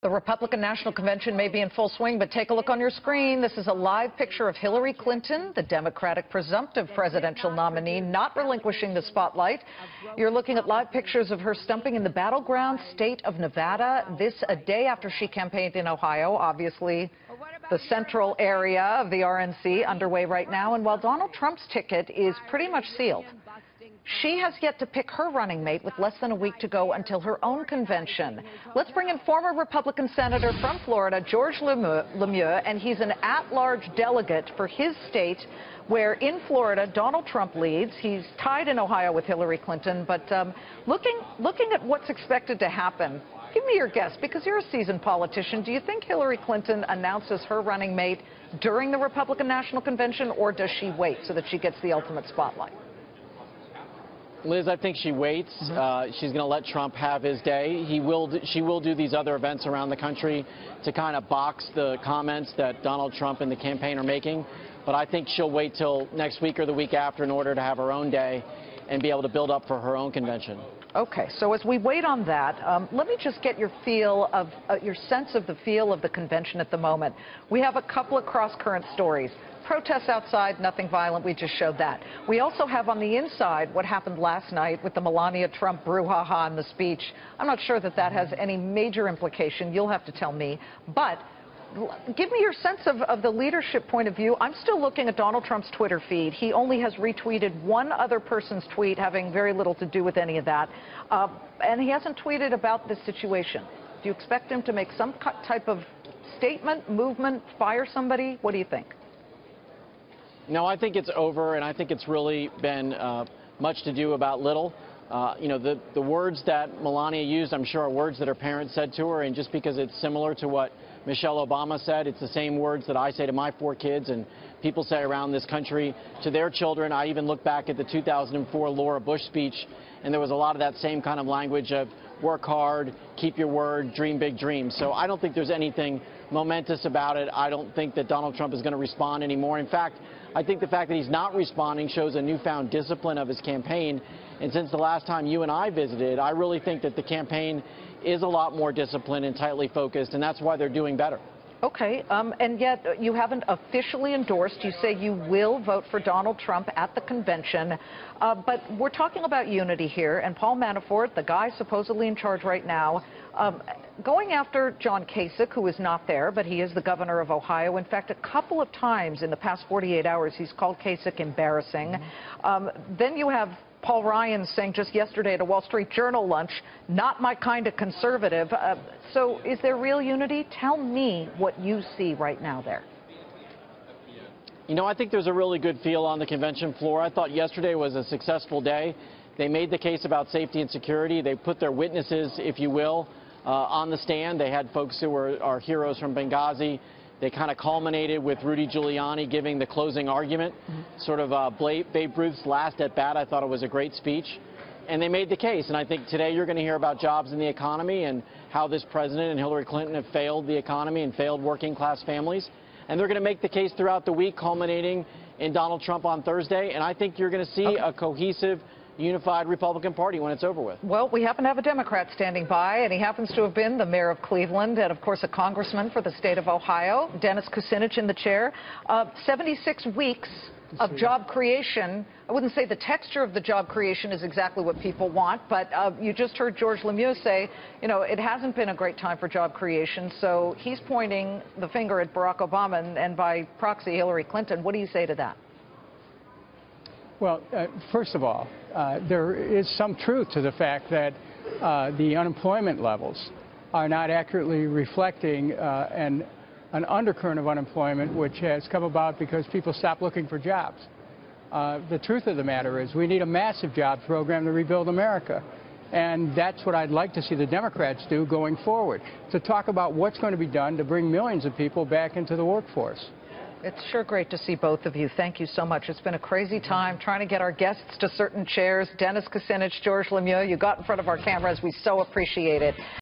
The Republican National Convention may be in full swing, but take a look on your screen. This is a live picture of Hillary Clinton, the Democratic presumptive presidential nominee, not relinquishing the spotlight. You're looking at live pictures of her stumping in the battleground state of Nevada. This a day after she campaigned in Ohio, obviously the central area of the RNC underway right now. And while Donald Trump's ticket is pretty much sealed, she has yet to pick her running mate with less than a week to go until her own convention. Let's bring in former Republican Senator from Florida, George LeMieux, and he's an at-large delegate for his state, where in Florida, Donald Trump leads. He's tied in Ohio with Hillary Clinton, but looking at what's expected to happen, give me your guess, because you're a seasoned politician. Do you think Hillary Clinton announces her running mate during the Republican National Convention, or does she wait so that she gets the ultimate spotlight? Liz, I think she waits. She's going to let Trump have his day. She will do these other events around the country to kind of box the comments that Donald Trump and the campaign are making. But I think she'll wait till next week or the week after in order to have her own day and be able to build up for her own convention. Okay, so as we wait on that, let me just get your feel of your sense of the feel of the convention at the moment. We have a couple of cross-current stories. Protests outside, nothing violent, we just showed that. We also have on the inside what happened last night with the Melania Trump brouhaha in the speech. I'm not sure that that has any major implication. You'll have to tell me. But give me your sense of the leadership point of view. I'm still looking at Donald Trump's Twitter feed. He only has retweeted one other person's tweet having very little to do with any of that. And he hasn't tweeted about this situation. Do you expect him to make some type of statement, movement, fire somebody? What do you think? No, I think it's over, and I think it's really been much to do about little. You know, the words that Melania used, I'm sure, are words that her parents said to her, and just because it's similar to what Michelle Obama said, it's the same words that I say to my 4 kids and people say around this country to their children. I even look back at the 2004 Laura Bush speech, and there was a lot of that same kind of language of work hard, keep your word, dream big dreams. So I don't think there's anything momentous about it. I don't think that Donald Trump is going to respond anymore. In fact, I think the fact that he's not responding shows a newfound discipline of his campaign. And since the last time you and I visited, I really think that the campaign is a lot more disciplined and tightly focused, and that's why they're doing better. Okay, and yet you haven't officially endorsed. You say you will vote for Donald Trump at the convention, but we're talking about unity here, and Paul Manafort, the guy supposedly in charge right now, going after John Kasich, who is not there, but he is the governor of Ohio. In fact, a couple of times in the past 48 hours, he's called Kasich embarrassing. Then you have Paul Ryan saying just yesterday at a Wall Street Journal lunch, not my kind of conservative. So is there real unity? Tell me what you see right now there. You know, I think there's a really good feel on the convention floor. I thought yesterday was a successful day. They made the case about safety and security. They put their witnesses, if you will, on the stand. They had folks who were our heroes from Benghazi. They kind of culminated with Rudy Giuliani giving the closing argument, sort of Babe Ruth's last at bat. I thought it was a great speech. And they made the case. And I think today you're going to hear about jobs in the economy and how this president and Hillary Clinton have failed the economy and failed working class families. And they're going to make the case throughout the week, culminating in Donald Trump on Thursday. And I think you're going to see a cohesive, unified Republican Party when it's over with. Well, we happen to have a Democrat standing by, and he happens to have been the mayor of Cleveland and, of course, a congressman for the state of Ohio. Dennis Kucinich in the chair. 76 weeks of job creation. I wouldn't say the texture of the job creation is exactly what people want, but you just heard George LeMieux say, you know, it hasn't been a great time for job creation. So he's pointing the finger at Barack Obama and by proxy Hillary Clinton. What do you say to that? Well, first of all, there is some truth to the fact that the unemployment levels are not accurately reflecting an undercurrent of unemployment, which has come about because people stop looking for jobs. The truth of the matter is we need a massive jobs program to rebuild America. And that's what I'd like to see the Democrats do going forward, to talk about what's going to be done to bring millions of people back into the workforce. It's sure great to see both of you. Thank you so much. It's been a crazy time trying to get our guests to certain chairs. Dennis Kucinich, George LeMieux, you got in front of our cameras. We so appreciate it.